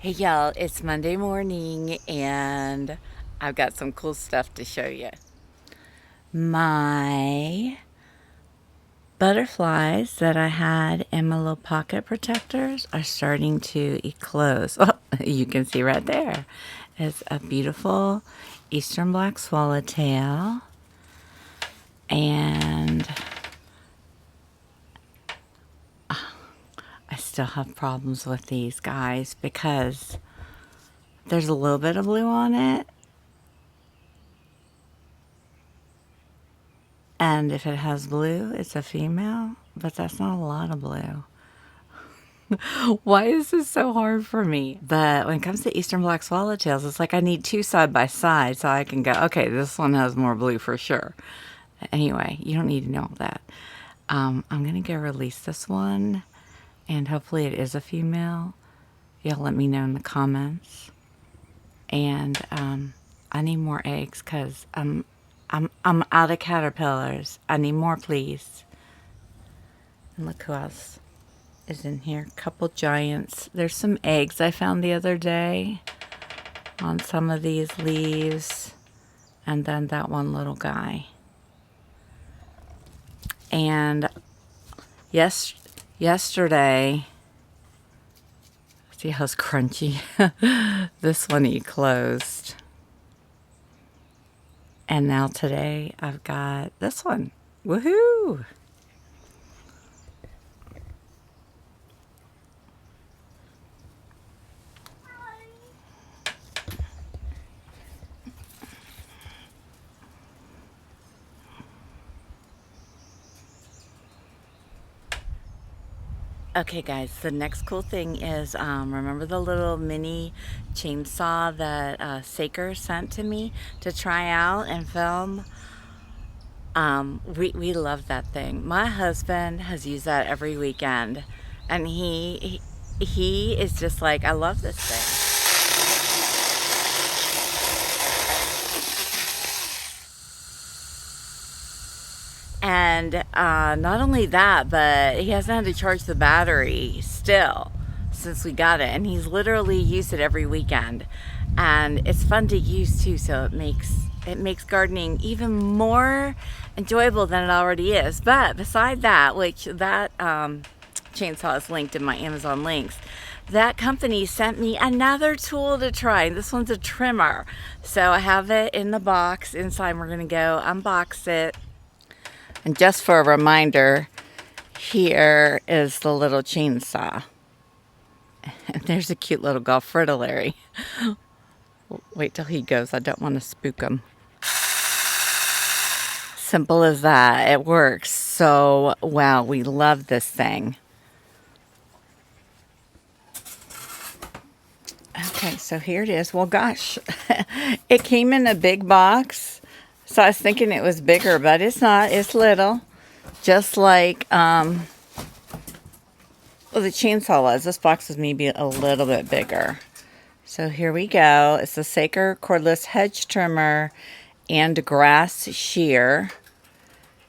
Hey y'all, it's Monday morning and I've got some cool stuff to show you. My butterflies that I had in my little pocket protectors are starting to eclose. Oh, you can see right there. It's a beautiful eastern black swallowtail, and I still have problems with these guys because there's a little bit of blue on it. And if it has blue, it's a female, but that's not a lot of blue. Why is this so hard for me? But when it comes to eastern black swallowtails, it's like I need two side by side so I can go, okay, this one has more blue for sure. Anyway, you don't need to know that. I'm going to go release this one, and hopefully it is a female. Y'all let me know in the comments. And I need more eggs because I'm out of caterpillars. I need more, please. And look who else is in here. Couple giants. There's some eggs I found the other day on some of these leaves. And then that one little guy. And yesterday, see how it's crunchy? This one closed. And now today I've got this one. Woohoo! Okay guys, the next cool thing is, remember the little mini chainsaw that Saker sent to me to try out and film? We love that thing. My husband has used that every weekend, and he is just like, I love this thing. And not only that, but he hasn't had to charge the battery still since we got it. And he's literally used it every weekend. And it's fun to use too, so it makes gardening even more enjoyable than it already is. But beside that, which that chainsaw is linked in my Amazon links, that company sent me another tool to try. This one's a trimmer. So I have it in the box inside. We're gonna go unbox it. And just for a reminder, here is the little chainsaw. And there's a cute little golf fritillary. Wait till he goes. I don't want to spook him. Simple as that. It works so well. We love this thing. Okay, so here it is. Well, gosh, it came in a big box. So I was thinking it was bigger, but it's not. It's little. Just like the chainsaw was. This box is maybe a little bit bigger. So here we go. It's the Saker cordless hedge trimmer and grass shear.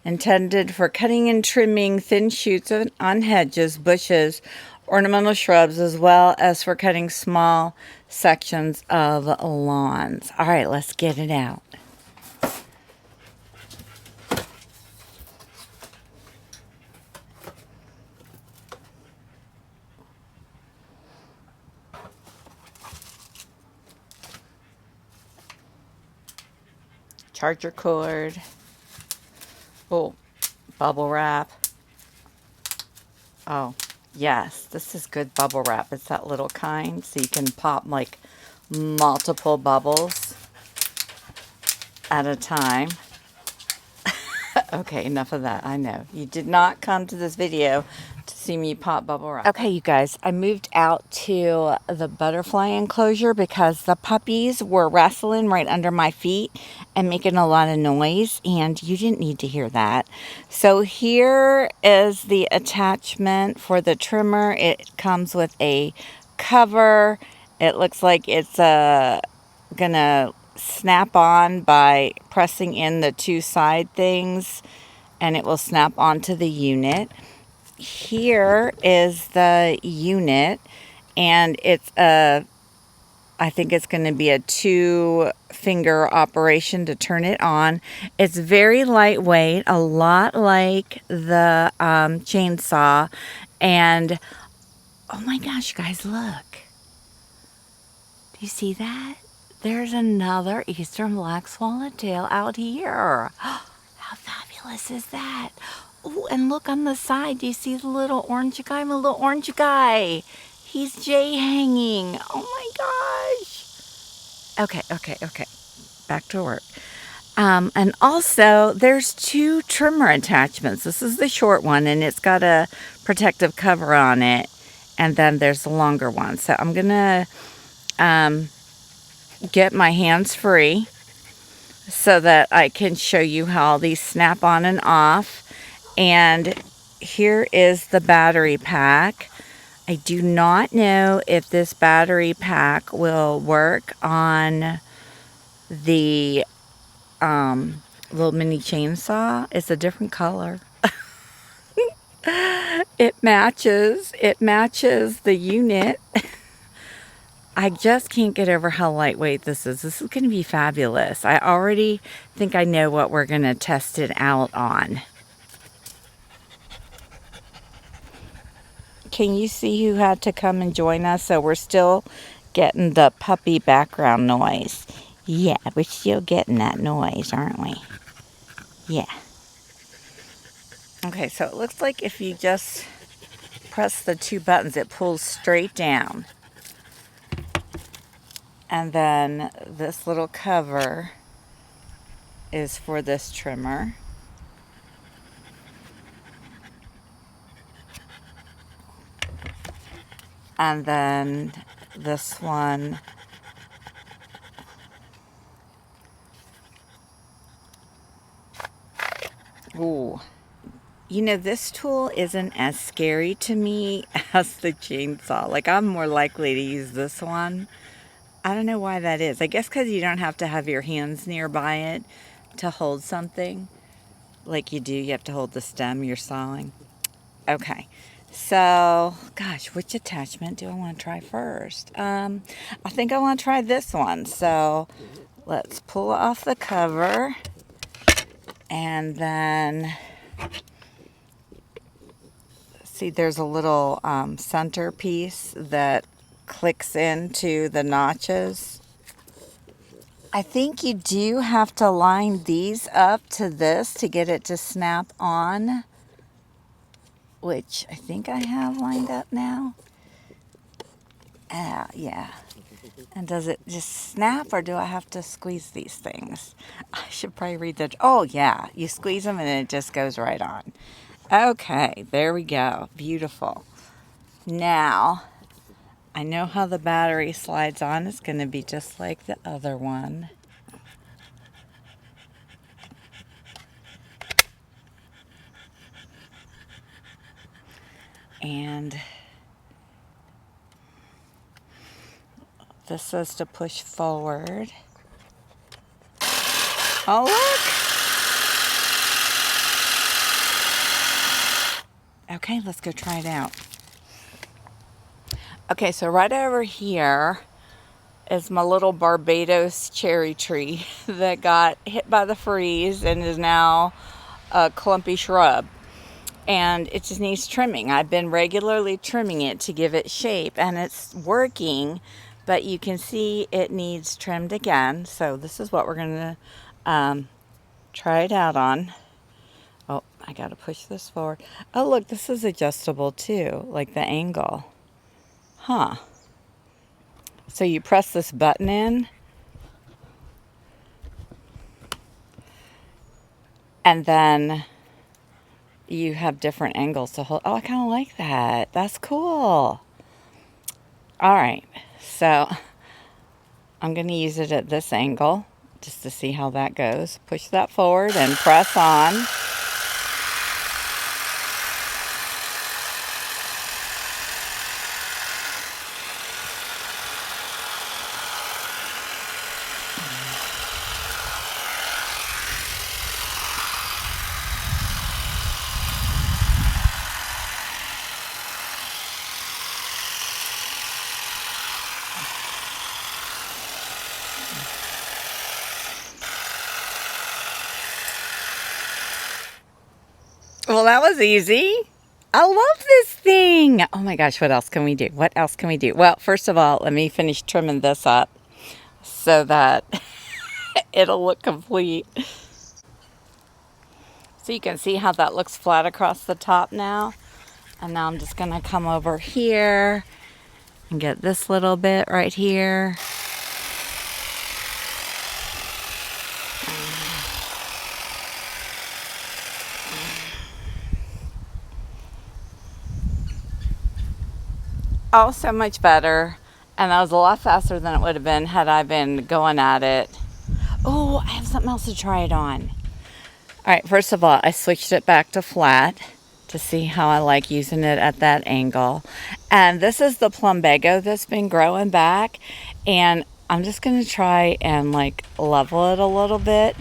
Intended for cutting and trimming thin shoots on hedges, bushes, ornamental shrubs, as well as for cutting small sections of lawns. All right, let's get it out. Charger cord. Oh, bubble wrap. Oh, yes, this is good bubble wrap. It's that little kind, so you can pop like multiple bubbles at a time. Okay, enough of that. I know. You did not come to this video to see me pop bubble wrap. Okay, you guys, I moved out to the butterfly enclosure because the puppies were wrestling right under my feet and making a lot of noise, and you didn't need to hear that. So here is the attachment for the trimmer. It comes with a cover. It looks like it's gonna snap on by pressing in the two side things, and it will snap onto the unit. Here is the unit, and it's a I think it's going to be a 2-finger operation to turn it on. It's very lightweight, a lot like the chainsaw. And oh my gosh, guys, look. Do you see that? There's another eastern black swallowtail out here. How fabulous is that? Oh, and look on the side. Do you see the little orange guy? My little orange guy. He's J hanging. Oh my gosh. Okay. Back to work. And also, there's 2 trimmer attachments. This is the short one, and it's got a protective cover on it. And then there's the longer one. So I'm going to get my hands free so that I can show you how these snap on and off. And here is the battery pack. I do not know if this battery pack will work on the little mini chainsaw. It's a different color. It matches the unit. I just can't get over how lightweight this is. This is going to be fabulous. I already think I know what we're going to test it out on. Can you see who had to come and join us? So we're still getting the puppy background noise. Yeah, we're still getting that noise, aren't we? Yeah. Okay, so it looks like if you just press the 2 buttons, it pulls straight down. And then this little cover is for this trimmer. And then this one ooh. You know, this tool isn't as scary to me as the chainsaw. Like, I'm more likely to use this one. I don't know why that is. I guess because you don't have to have your hands nearby it to hold something like you do. You have to hold the stem you're sawing. Okay. So, gosh, which attachment do I want to try first? I think I want to try this one. So, let's pull off the cover. And then, see, there's a little center piece that clicks into the notches. I think you do have to line these up to this to get it to snap on, which I think I have lined up now. Yeah. And does it just snap, or do I have to squeeze these things? I should probably read the... Oh, yeah. You squeeze them and it just goes right on. Okay, there we go. Beautiful. Now, I know how the battery slides on. It's going to be just like the other one. And this says to push forward. Oh, look! Okay, let's go try it out. Okay, so right over here is my little Barbados cherry tree that got hit by the freeze and is now a clumpy shrub. And it just needs trimming. I've been regularly trimming it to give it shape, and it's working, but you can see it needs trimmed again. So this is what we're going to try it out on. Oh, I got to push this forward. Oh, look, this is adjustable too, like the angle. Huh. So you press this button in, and then you have different angles to hold. Oh, I kind of like that. That's cool. All right. So I'm going to use it at this angle just to see how that goes. Push that forward and press on. Well, that was easy. I love this thing. Oh my gosh, what else can we do? What else can we do? Well, first of all, let me finish trimming this up so that it'll look complete. So you can see how that looks flat across the top now. And now I'm just gonna come over here and get this little bit right here. Oh, so much better. And that was a lot faster than it would have been had I been going at it. Oh, I have something else to try it on. All right, first of all, I switched it back to flat to see how I like using it at that angle. And this is the plumbago that's been growing back. And I'm just going to try and like level it a little bit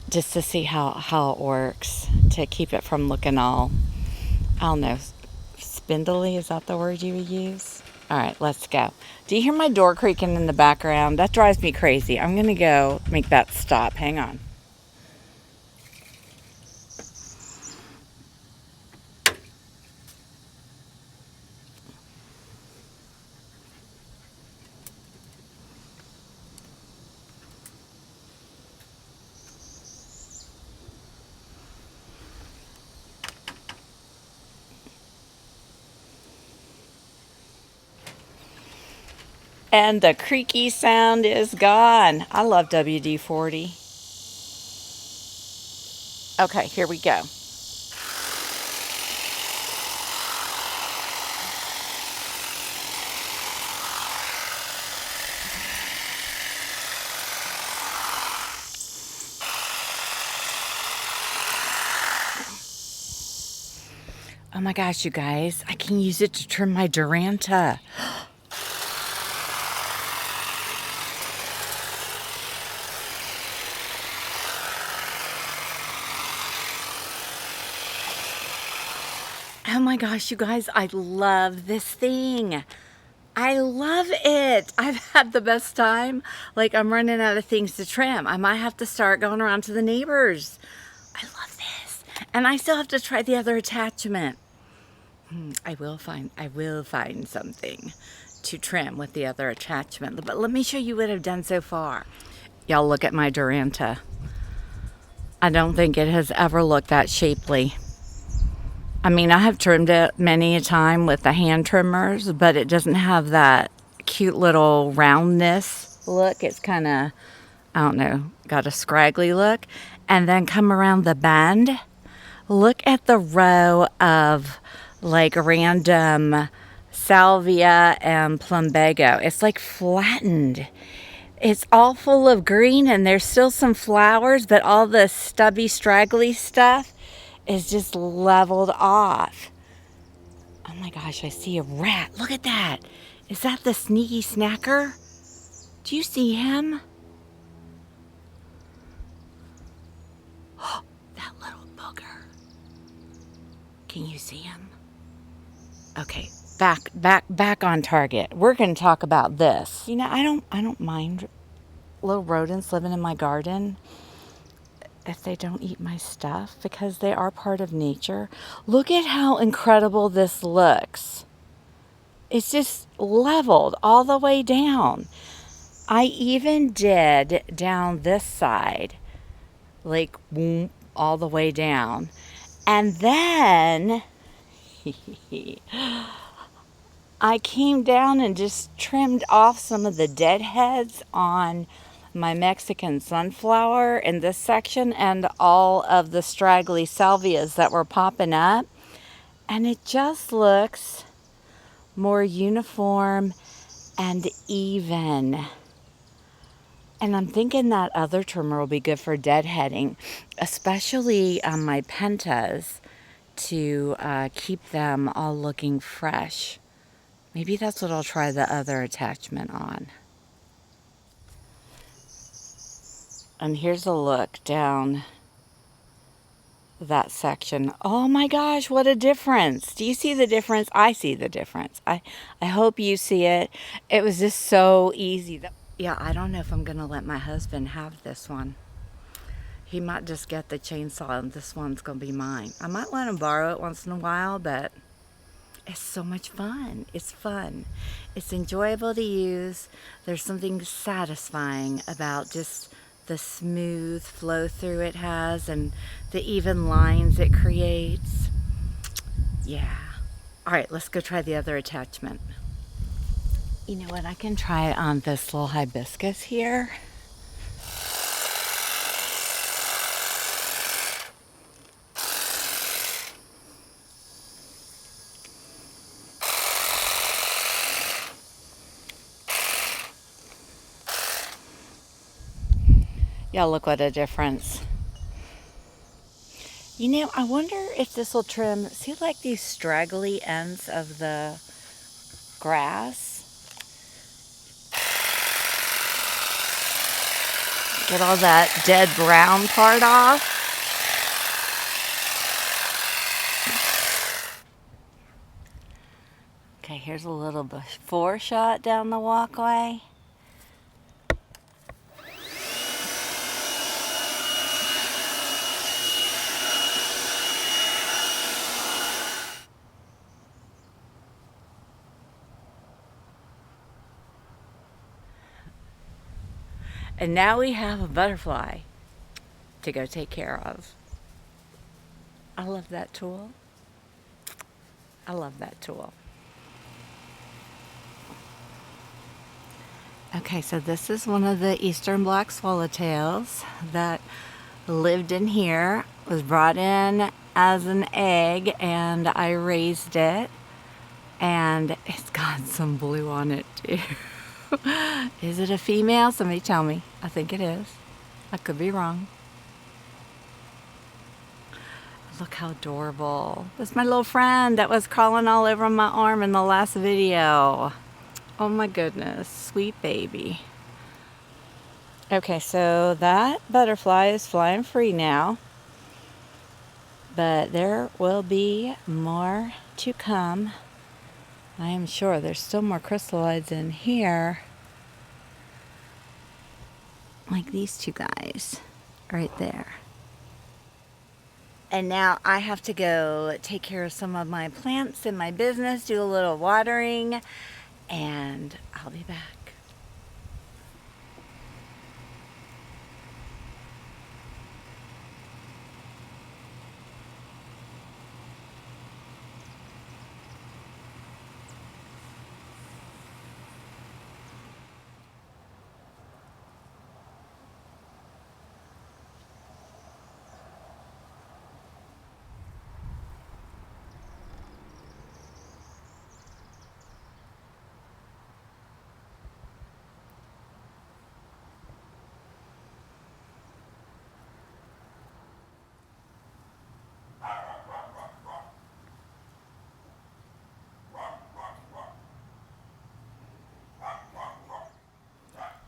just to see how it works, to keep it from looking all, I don't know, spindly. Is that the word you would use? All right, let's go. Do you hear my door creaking in the background? That drives me crazy. I'm going to go make that stop. Hang on. And the creaky sound is gone. I love WD-40. Okay, here we go. Oh my gosh, you guys, I can use it to trim my Duranta. Oh my gosh, you guys, I love this thing. I love it. I've had the best time. Like, I'm running out of things to trim. I might have to start going around to the neighbors. I love this. And I still have to try the other attachment. I will find something to trim with the other attachment. But let me show you what I've done so far. Y'all look at my Duranta. I don't think it has ever looked that shapely. I mean, I have trimmed it many a time with the hand trimmers, but it doesn't have that cute little roundness look. It's kind of, I don't know, got a scraggly look. And then come around the bend. Look at the row of like random salvia and plumbago. It's like flattened. It's all full of green and there's still some flowers, but all the stubby, straggly stuff is just leveled off. Oh my gosh, I see a rat. Look at that. Is that the sneaky snacker? Do you see him? Oh, that little booger. Can you see him? Okay, back on target. We're going to talk about this. You know, I don't mind little rodents living in my garden if they don't eat my stuff, because they are part of nature. Look at how incredible this looks. It's just leveled all the way down. I even did down this side, like boom, all the way down. And then I came down and just trimmed off some of the dead heads on my Mexican sunflower in this section and all of the straggly salvias that were popping up. And it just looks more uniform and even. And I'm thinking that other trimmer will be good for deadheading, especially on my pentas, to keep them all looking fresh. Maybe that's what I'll try the other attachment on. And here's a look down that section. Oh my gosh, what a difference. Do you see the difference? I see the difference. I hope you see it. It was just so easy. Yeah, I don't know if I'm gonna let my husband have this one. He might just get the chainsaw and this one's gonna be mine. I might let him borrow it once in a while, but it's so much fun. It's fun. It's enjoyable to use. There's something satisfying about just the smooth flow through it has and the even lines it creates. Yeah. All right, let's go try the other attachment. You know what? I can try it on this little hibiscus here. Yeah, look what a difference. You know, I wonder if this will trim, see like these straggly ends of the grass? Get all that dead brown part off. Okay, here's a little before shot down the walkway. And now we have a butterfly to go take care of. I love that tool. I love that tool. Okay, so this is one of the eastern black swallowtails that lived in here. Was brought in as an egg and I raised it. And it's got some blue on it too. Is it a female? Somebody tell me. I think it is. I could be wrong. Look how adorable. That's my little friend that was crawling all over my arm in the last video. Oh my goodness, sweet baby. Okay, so that butterfly is flying free now. But there will be more to come. I am sure there's still more chrysalides in here. Like these two guys right there. And now I have to go take care of some of my plants in my business, do a little watering, and I'll be back.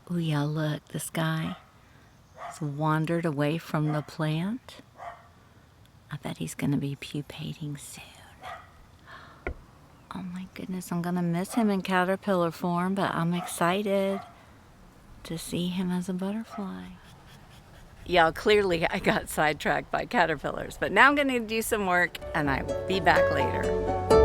Oh yeah, look, this guy has wandered away from the plant. I bet he's gonna be pupating soon. Oh my goodness, I'm gonna miss him in caterpillar form, but I'm excited to see him as a butterfly. Yeah, clearly I got sidetracked by caterpillars, but now I'm gonna do some work and I will be back later.